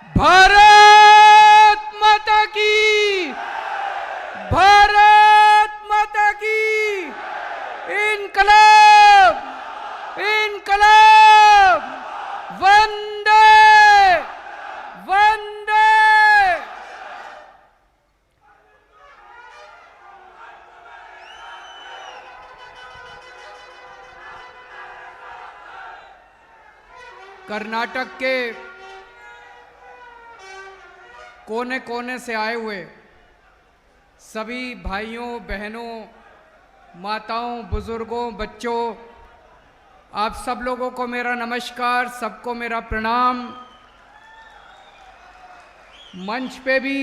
भारत माता की, भारत माता की। इनकलाब, इनकलाब, वंदे वंदे। कर्नाटक के कोने कोने से आए हुए सभी भाइयों बहनों, माताओं, बुजुर्गों, बच्चों, आप सब लोगों को मेरा नमस्कार, सबको मेरा प्रणाम। मंच पे भी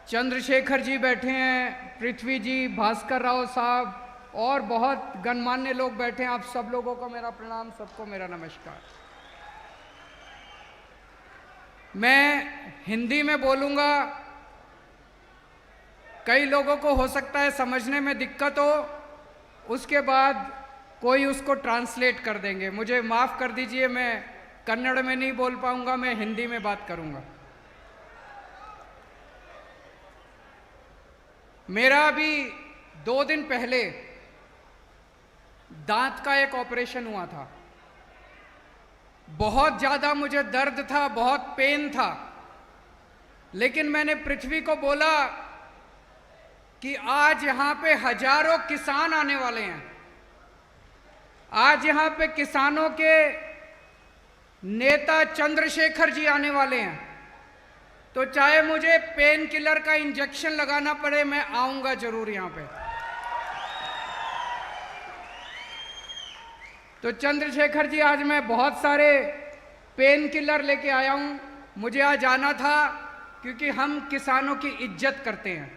चंद्रशेखर जी बैठे हैं, पृथ्वी जी, भास्कर राव साहब और बहुत गणमान्य लोग बैठे हैं। आप सब लोगों को मेरा प्रणाम, सबको मेरा नमस्कार। मैं हिंदी में बोलूँगा, कई लोगों को हो सकता है समझने में दिक्कत हो, उसके बाद कोई उसको ट्रांसलेट कर देंगे। मुझे माफ़ कर दीजिए, मैं कन्नड़ में नहीं बोल पाऊँगा, मैं हिंदी में बात करूँगा। मेरा अभी 2 दिन पहले दांत का एक ऑपरेशन हुआ था। बहुत ज़्यादा मुझे दर्द था, बहुत पेन था, लेकिन मैंने पृथ्वी को बोला कि आज यहाँ पे हजारों किसान आने वाले हैं, आज यहाँ पे किसानों के नेता चंद्रशेखर जी आने वाले हैं, तो चाहे मुझे पेन किलर का इंजेक्शन लगाना पड़े, मैं आऊंगा जरूर यहाँ पे। तो चंद्रशेखर जी, आज मैं बहुत सारे पेन किलर लेके आया हूँ। मुझे आज आना था क्योंकि हम किसानों की इज्जत करते हैं,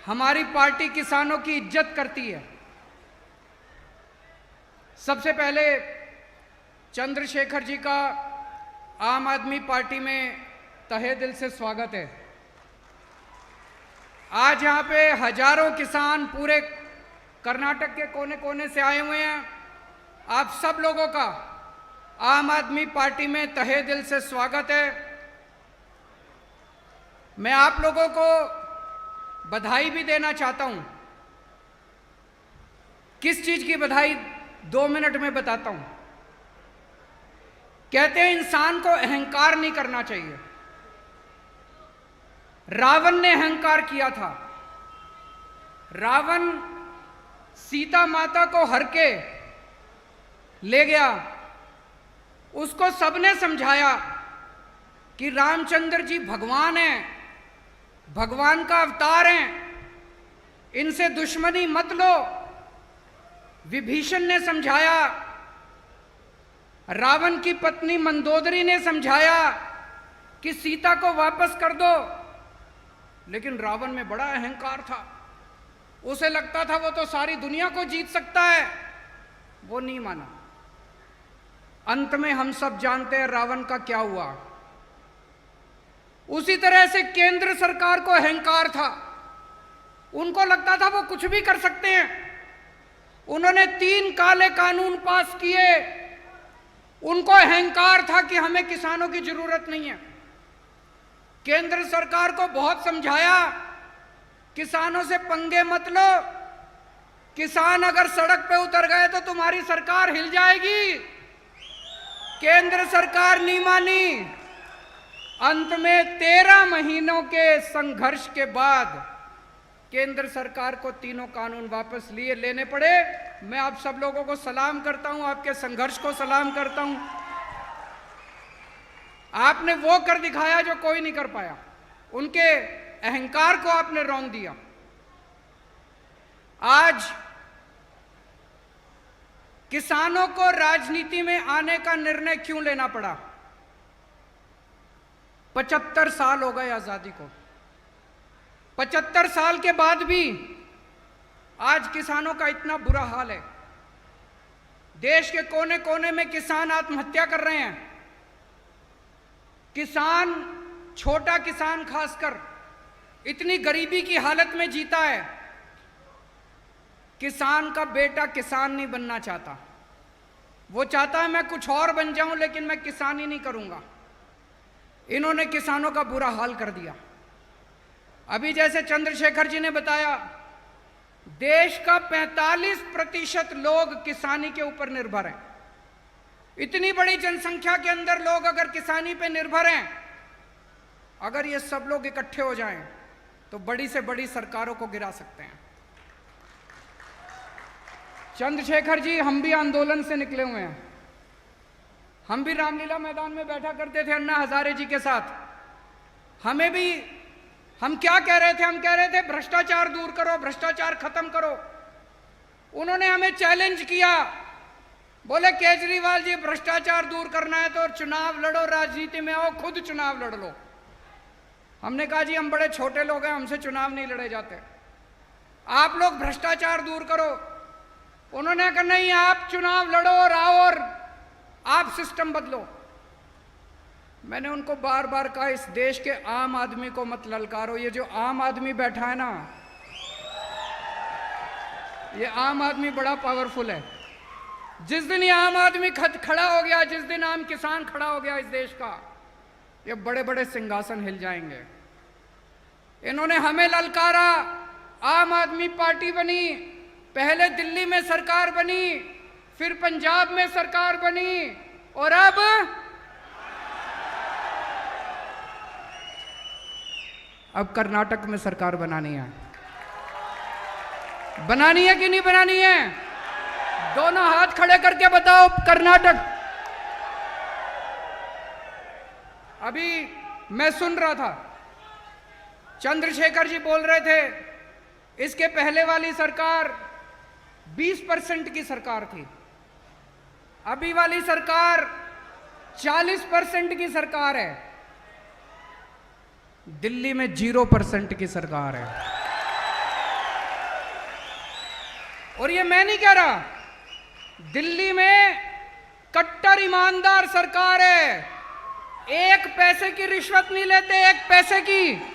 हमारी पार्टी किसानों की इज्जत करती है। सबसे पहले चंद्रशेखर जी का आम आदमी पार्टी में तहे दिल से स्वागत है। आज यहाँ पे हजारों किसान पूरे कर्नाटक के कोने कोने से आए हुए हैं। आप सब लोगों का आम आदमी पार्टी में तहे दिल से स्वागत है। मैं आप लोगों को बधाई भी देना चाहता हूं। किस चीज की बधाई, 2 मिनट में बताता हूं। कहते हैं इंसान को अहंकार नहीं करना चाहिए। रावण ने अहंकार किया था। रावण सीता माता को हर के ले गया। उसको सबने समझाया कि रामचंद्र जी भगवान हैं, भगवान का अवतार हैं, इनसे दुश्मनी मत लो। विभीषण ने समझाया, रावण की पत्नी मंदोदरी ने समझाया कि सीता को वापस कर दो, लेकिन रावण में बड़ा अहंकार था। उसे लगता था वो तो सारी दुनिया को जीत सकता है, वो नहीं माना। अंत में हम सब जानते हैं रावण का क्या हुआ। उसी तरह से केंद्र सरकार को अहंकार था। उनको लगता था वो कुछ भी कर सकते हैं। उन्होंने 3 काले कानून पास किए। उनको अहंकार था कि हमें किसानों की जरूरत नहीं है। केंद्र सरकार को बहुत समझाया, किसानों से पंगे मत लो, किसान अगर सड़क पे उतर गए तो तुम्हारी सरकार हिल जाएगी। केंद्र सरकार नहीं मानी। अंत में 13 महीनों के संघर्ष के बाद केंद्र सरकार को 3 कानून वापस लेने पड़े। मैं आप सब लोगों को सलाम करता हूं, आपके संघर्ष को सलाम करता हूं। आपने वो कर दिखाया जो कोई नहीं कर पाया। उनके अहंकार को आपने रौंद दिया। आज किसानों को राजनीति में आने का निर्णय क्यों लेना पड़ा? 75 साल हो गए आजादी को। 75 साल के बाद भी आज किसानों का इतना बुरा हाल है। देश के कोने कोने में किसान आत्महत्या कर रहे हैं। किसान, छोटा किसान खासकर, इतनी गरीबी की हालत में जीता है। किसान का बेटा किसान नहीं बनना चाहता। वो चाहता है मैं कुछ और बन जाऊं, लेकिन मैं किसान ही नहीं करूंगा। इन्होंने किसानों का बुरा हाल कर दिया। अभी जैसे चंद्रशेखर जी ने बताया, देश का 45% लोग किसानी के ऊपर निर्भर हैं। इतनी बड़ी जनसंख्या के अंदर लोग अगर किसानी पे निर्भर हैं, अगर ये सब लोग इकट्ठे हो जाएं तो बड़ी से बड़ी सरकारों को गिरा सकते हैं। चंद्रशेखर जी, हम भी आंदोलन से निकले हुए हैं। हम भी रामलीला मैदान में बैठा करते थे अन्ना हजारे जी के साथ। हम क्या कह रहे थे? हम कह रहे थे भ्रष्टाचार दूर करो, भ्रष्टाचार खत्म करो। उन्होंने हमें चैलेंज किया, बोले केजरीवाल जी भ्रष्टाचार दूर करना है तो चुनाव लड़ो, राजनीति में आओ, खुद चुनाव लड़ लो। हमने कहा जी हम बड़े छोटे लोग हैं, हमसे चुनाव नहीं लड़े जाते, आप लोग भ्रष्टाचार दूर करो। उन्होंने कहा नहीं, आप चुनाव लड़ो और आओ और आप सिस्टम बदलो। मैंने उनको बार बार कहा, इस देश के आम आदमी को मत ललकारो। ये जो आम आदमी बैठा है ना, ये आम आदमी बड़ा पावरफुल है। जिस दिन ये आम आदमी खड़ा हो गया, जिस दिन आम किसान खड़ा हो गया इस देश का, ये बड़े बड़े सिंहासन हिल जाएंगे। इन्होंने हमें ललकारा, आम आदमी पार्टी बनी, पहले दिल्ली में सरकार बनी, फिर पंजाब में सरकार बनी और अब कर्नाटक में सरकार बनानी है। बनानी है कि नहीं बनानी है? दोनों हाथ खड़े करके बताओ कर्नाटक। अभी मैं सुन रहा था, चंद्रशेखर जी बोल रहे थे इसके पहले वाली सरकार 20% की सरकार थी, अभी वाली सरकार 40% की सरकार है, दिल्ली में 0% की सरकार है। और ये मैं नहीं कह रहा, दिल्ली में कट्टर ईमानदार सरकार है, एक पैसे की रिश्वत नहीं लेते, एक पैसे की।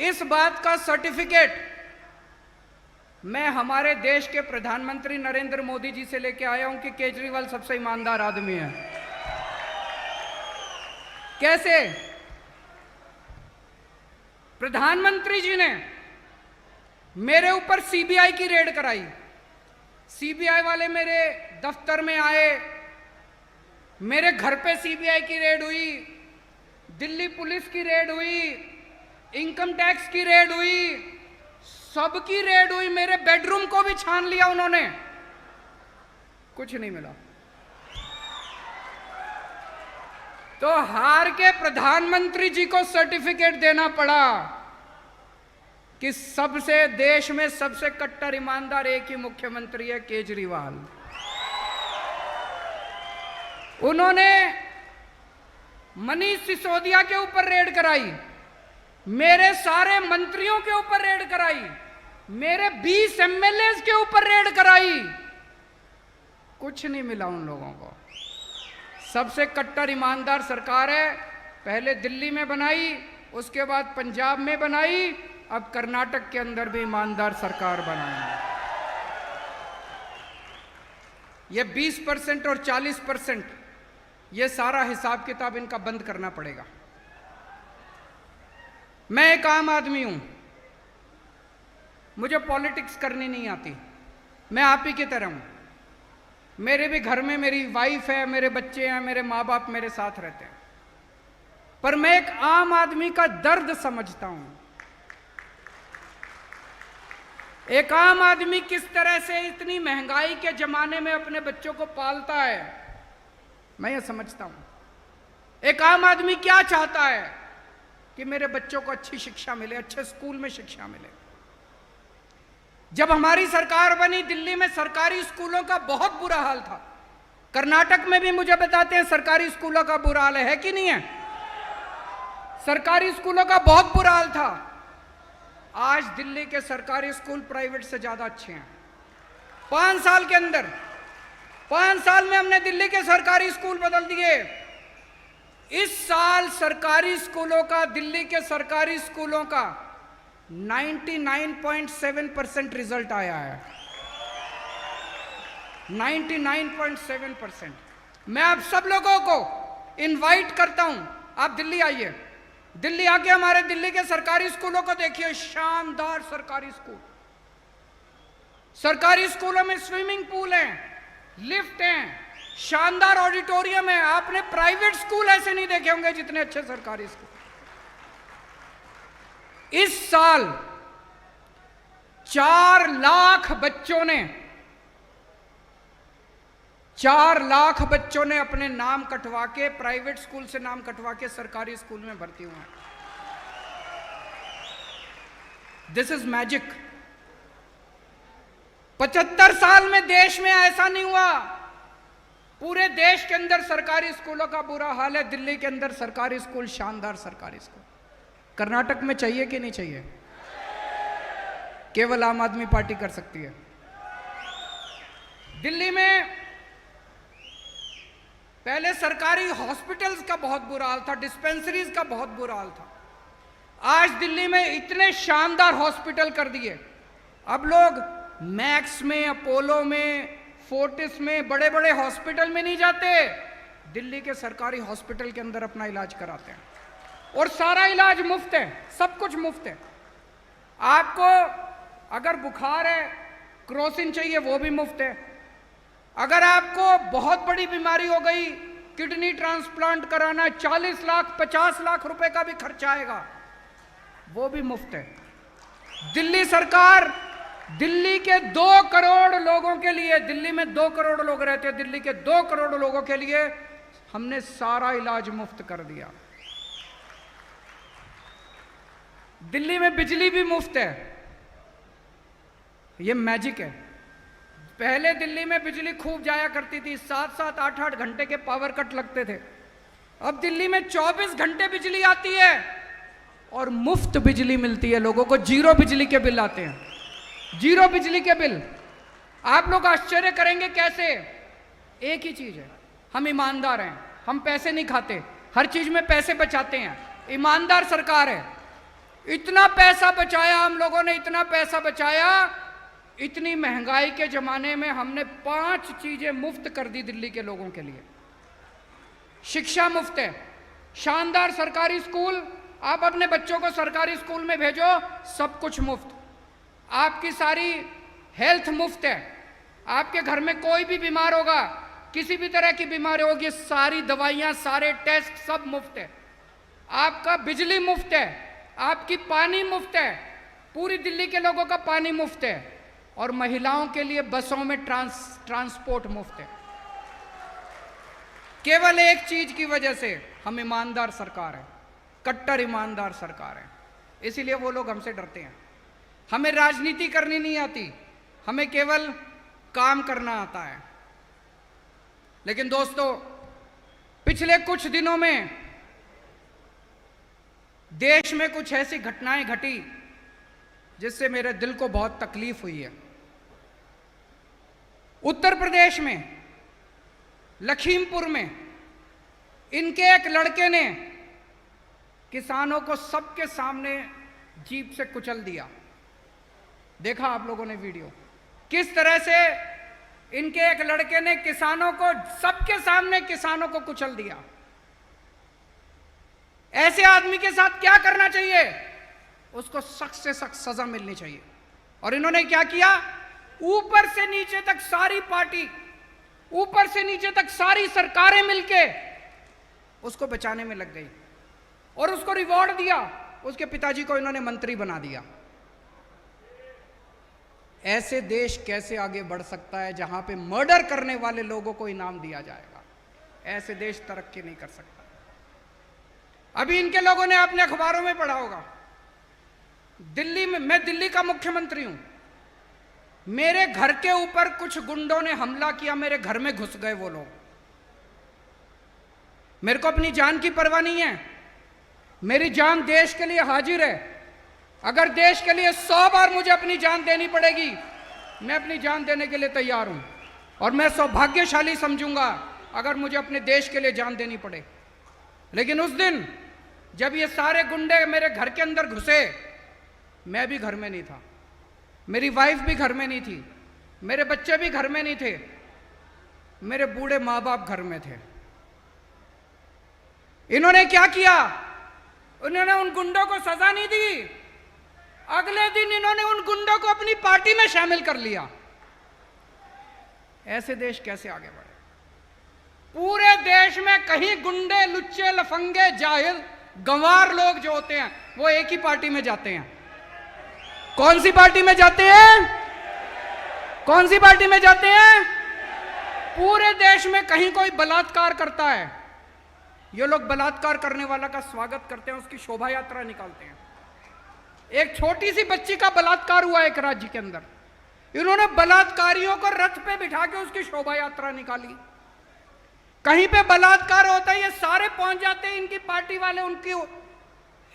इस बात का सर्टिफिकेट मैं हमारे देश के प्रधानमंत्री नरेंद्र मोदी जी से लेके आया हूं कि केजरीवाल सबसे ईमानदार आदमी है। कैसे? प्रधानमंत्री जी ने मेरे ऊपर सीबीआई की रेड कराई। सीबीआई वाले मेरे दफ्तर में आए, मेरे घर पे सीबीआई की रेड हुई, दिल्ली पुलिस की रेड हुई, इनकम टैक्स की रेड हुई, सबकी रेड हुई। मेरे बेडरूम को भी छान लिया उन्होंने, कुछ नहीं मिला। तो हार के प्रधानमंत्री जी को सर्टिफिकेट देना पड़ा कि सबसे देश में सबसे कट्टर ईमानदार एक ही मुख्यमंत्री है, केजरीवाल। उन्होंने मनीष सिसोदिया के ऊपर रेड कराई, मेरे सारे मंत्रियों के ऊपर रेड कराई, मेरे 20 एमएलए के ऊपर रेड कराई, कुछ नहीं मिला उन लोगों को। सबसे कट्टर ईमानदार सरकार है, पहले दिल्ली में बनाई, उसके बाद पंजाब में बनाई, अब कर्नाटक के अंदर भी ईमानदार सरकार बनाई। ये 20% और 40%, ये सारा हिसाब किताब इनका बंद करना पड़ेगा। मैं एक आम आदमी हूं, मुझे पॉलिटिक्स करनी नहीं आती, मैं आप ही की तरह हूं। मेरे भी घर में मेरी वाइफ है, मेरे बच्चे हैं, मेरे माँ बाप मेरे साथ रहते हैं, पर मैं एक आम आदमी का दर्द समझता हूं। एक आम आदमी किस तरह से इतनी महंगाई के जमाने में अपने बच्चों को पालता है, मैं ये समझता हूं। एक आम आदमी क्या चाहता है कि मेरे बच्चों को अच्छी शिक्षा मिले, अच्छे स्कूल में शिक्षा मिले। जब हमारी सरकार बनी, दिल्ली में सरकारी स्कूलों का बहुत बुरा हाल था। कर्नाटक में भी मुझे बताते हैं सरकारी स्कूलों का बुरा हाल है कि नहीं है? सरकारी स्कूलों का बहुत बुरा हाल था। आज दिल्ली के सरकारी स्कूल प्राइवेट से ज्यादा अच्छे हैं। 5 साल के अंदर, 5 साल में हमने दिल्ली के सरकारी स्कूल बदल दिए। इस साल सरकारी स्कूलों का, दिल्ली के सरकारी स्कूलों का 99.7% रिजल्ट आया है। 99.7%। मैं आप सब लोगों को इनवाइट करता हूं, आप दिल्ली आइए, दिल्ली आके हमारे दिल्ली के सरकारी स्कूलों को देखिए, शानदार सरकारी स्कूल। सरकारी स्कूलों में स्विमिंग पूल हैं, लिफ्ट हैं, शानदार ऑडिटोरियम है। आपने प्राइवेट स्कूल ऐसे नहीं देखे होंगे जितने अच्छे सरकारी स्कूल। इस साल 4 लाख बच्चों ने अपने नाम कटवा के, प्राइवेट स्कूल से नाम कटवा के सरकारी स्कूल में भर्ती हुए हैं। This is magic. 75 साल में देश में ऐसा नहीं हुआ। पूरे देश के अंदर सरकारी स्कूलों का बुरा हाल है, दिल्ली के अंदर सरकारी स्कूल, शानदार सरकारी स्कूल। कर्नाटक में चाहिए कि नहीं चाहिए? केवल आम आदमी पार्टी कर सकती है। दिल्ली में पहले सरकारी हॉस्पिटल्स का बहुत बुरा हाल था, डिस्पेंसरीज का बहुत बुरा हाल था। आज दिल्ली में इतने शानदार हॉस्पिटल कर दिए, अब लोग मैक्स में, अपोलो में, फोर्टिस में, बड़े बड़े हॉस्पिटल में नहीं जाते, दिल्ली के सरकारी हॉस्पिटल के अंदर अपना इलाज कराते हैं। और सारा इलाज मुफ्त है, सब कुछ मुफ्त है। आपको अगर बुखार है, क्रोसिन चाहिए, वो भी मुफ्त है। अगर आपको बहुत बड़ी बीमारी हो गई, किडनी ट्रांसप्लांट कराना, 40 लाख 50 लाख रुपए का भी खर्चा आएगा, वो भी मुफ्त है। दिल्ली सरकार दिल्ली के 2 करोड़ लोगों के लिए, दिल्ली में 2 करोड़ लोग रहते हैं, दिल्ली के 2 करोड़ लोगों के लिए हमने सारा इलाज मुफ्त कर दिया। दिल्ली में बिजली भी मुफ्त है, ये मैजिक है। पहले दिल्ली में बिजली खूब जाया करती थी, 7-7 8-8 घंटे के पावर कट लगते थे। अब दिल्ली में 24 घंटे बिजली आती है और मुफ्त बिजली मिलती है लोगों को। 0 बिजली के बिल आते हैं, 0 बिजली के बिल। आप लोग आश्चर्य करेंगे कैसे। एक ही चीज है, हम ईमानदार हैं, हम पैसे नहीं खाते, हर चीज में पैसे बचाते हैं, ईमानदार सरकार है। इतना पैसा बचाया हम लोगों ने, इतना पैसा बचाया, इतनी महंगाई के जमाने में हमने 5 चीजें मुफ्त कर दी दिल्ली के लोगों के लिए। शिक्षा मुफ्त है, शानदार सरकारी स्कूल, आप अपने बच्चों को सरकारी स्कूल में भेजो, सब कुछ मुफ्त। आपकी सारी हेल्थ मुफ्त है। आपके घर में कोई भी बीमार होगा, किसी भी तरह की बीमारी होगी, सारी दवाइयां, सारे टेस्ट सब मुफ्त है। आपका बिजली मुफ्त है, आपकी पानी मुफ्त है, पूरी दिल्ली के लोगों का पानी मुफ्त है। और महिलाओं के लिए बसों में ट्रांसपोर्ट मुफ्त है। केवल एक चीज की वजह से, हम ईमानदार सरकार है, कट्टर ईमानदार सरकार है, इसीलिए वो लोग हमसे डरते हैं। हमें राजनीति करनी नहीं आती, हमें केवल काम करना आता है। लेकिन दोस्तों, पिछले कुछ दिनों में देश में कुछ ऐसी घटनाएं घटी जिससे मेरे दिल को बहुत तकलीफ हुई है। उत्तर प्रदेश में लखीमपुर में इनके एक लड़के ने किसानों को सबके सामने जीप से कुचल दिया। देखा आप लोगों ने वीडियो, किस तरह से इनके एक लड़के ने किसानों को, सबके सामने किसानों को कुचल दिया। ऐसे आदमी के साथ क्या करना चाहिए? उसको सख्त से सख्त सजा मिलनी चाहिए। और इन्होंने क्या किया? ऊपर से नीचे तक सारी पार्टी, ऊपर से नीचे तक सारी सरकारें मिलके उसको बचाने में लग गई और उसको रिवॉर्ड दिया। उसके पिताजी को इन्होंने मंत्री बना दिया। ऐसे देश कैसे आगे बढ़ सकता है जहां पे मर्डर करने वाले लोगों को इनाम दिया जाएगा? ऐसे देश तरक्की नहीं कर सकता। अभी इनके लोगों ने अपने अखबारों में पढ़ा होगा, दिल्ली में, मैं दिल्ली का मुख्यमंत्री हूं, मेरे घर के ऊपर कुछ गुंडों ने हमला किया, मेरे घर में घुस गए वो लोग। मेरे को अपनी जान की परवाह नहीं है, मेरी जान देश के लिए हाजिर है। अगर देश के लिए 100 बार मुझे अपनी जान देनी पड़ेगी, मैं अपनी जान देने के लिए तैयार हूं। और मैं सौभाग्यशाली समझूंगा अगर मुझे अपने देश के लिए जान देनी पड़े। लेकिन उस दिन जब ये सारे गुंडे मेरे घर के अंदर घुसे, मैं भी घर में नहीं था, मेरी वाइफ भी घर में नहीं थी, मेरे बच्चे भी घर में नहीं थे, मेरे बूढ़े माँ बाप घर में थे। इन्होंने क्या किया? उन्होंने उन गुंडों को सजा नहीं दी, अगले दिन इन्होंने उन गुंडों को अपनी पार्टी में शामिल कर लिया। ऐसे देश कैसे आगे बढ़े? पूरे देश में कहीं गुंडे, लुच्चे, लफंगे, जाहिल, गंवार लोग जो होते हैं वो एक ही पार्टी में जाते हैं। कौन सी पार्टी में जाते हैं? कौन सी पार्टी में जाते हैं? पूरे देश में कहीं कोई बलात्कार करता है, ये लोग बलात्कार करने वाला का स्वागत करते हैं, उसकी शोभा यात्रा निकालते हैं। एक छोटी सी बच्ची का बलात्कार हुआ एक राज्य के अंदर, इन्होंने बलात्कारियों को रथ पे बिठा के उसकी शोभा यात्रा निकाली। कहीं पे बलात्कार होता है, ये सारे पहुंच जाते हैं इनकी पार्टी वाले उनकी।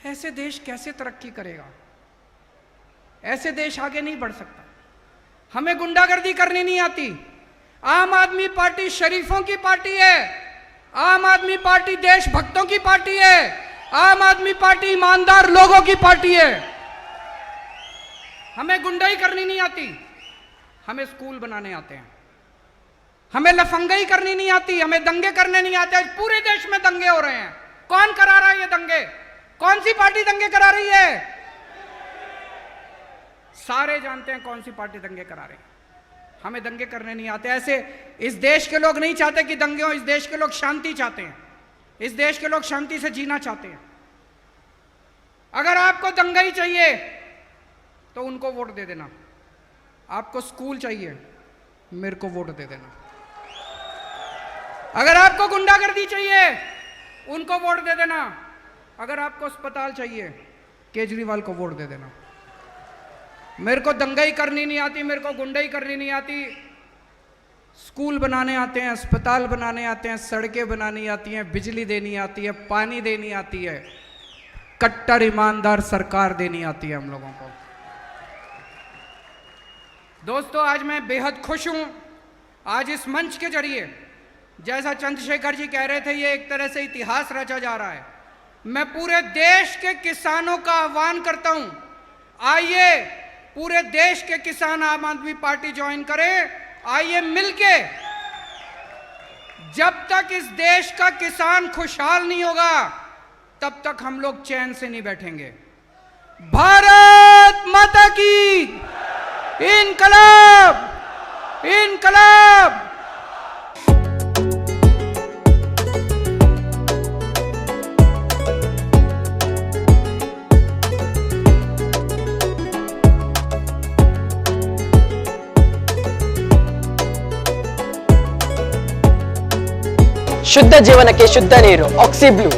ऐसे देश कैसे तरक्की करेगा? ऐसे देश आगे नहीं बढ़ सकता। हमें गुंडागर्दी करनी नहीं आती। आम आदमी पार्टी शरीफों की पार्टी है, आम आदमी पार्टी देशभक्तों की पार्टी है, आम आदमी पार्टी ईमानदार लोगों की पार्टी है। हमें गुंडाई करनी नहीं आती, हमें स्कूल बनाने आते हैं। हमें लफंगाई करनी नहीं आती, हमें दंगे करने नहीं आते। पूरे देश में दंगे हो रहे हैं, कौन करा रहा है ये दंगे? कौन सी पार्टी दंगे करा रही है? सारे जानते हैं कौन सी पार्टी दंगे करा रही है। हमें दंगे करने नहीं आते। ऐसे इस देश के लोग नहीं चाहते कि दंगे हो, इस देश के लोग शांति चाहते हैं, इस देश के लोग शांति से जीना चाहते हैं। अगर आपको दंगाई चाहिए तो उनको वोट दे देना, आपको स्कूल चाहिए मेरे को वोट दे देना, अगर आपको गुंडागर्दी चाहिए उनको वोट दे देना, अगर आपको अस्पताल चाहिए केजरीवाल को वोट दे देना। मेरे को दंगाई करनी नहीं आती, मेरे को गुंडाई करनी नहीं आती। स्कूल बनाने आते हैं, अस्पताल बनाने आते हैं, सड़कें बनानी आती हैं, बिजली देनी आती है, पानी देनी आती है, कट्टर ईमानदार सरकार देनी आती है हम लोगों को। दोस्तों, आज मैं बेहद खुश हूं। आज इस मंच के जरिए, जैसा चंद्रशेखर जी कह रहे थे, ये एक तरह से इतिहास रचा जा रहा है। मैं पूरे देश के किसानों का आह्वान करता हूं, आइए पूरे देश के किसान आम आदमी पार्टी ज्वाइन करें। आइए मिलके, जब तक इस देश का किसान खुशहाल नहीं होगा तब तक हम लोग चैन से नहीं बैठेंगे। भारत माता की इनकलाब, इनकलाब। ಶುದ್ಧ ಜೀವನಕ್ಕೆ ಶುದ್ಧ ನೀರು ಆಕ್ಸಿಬ್ಲೂ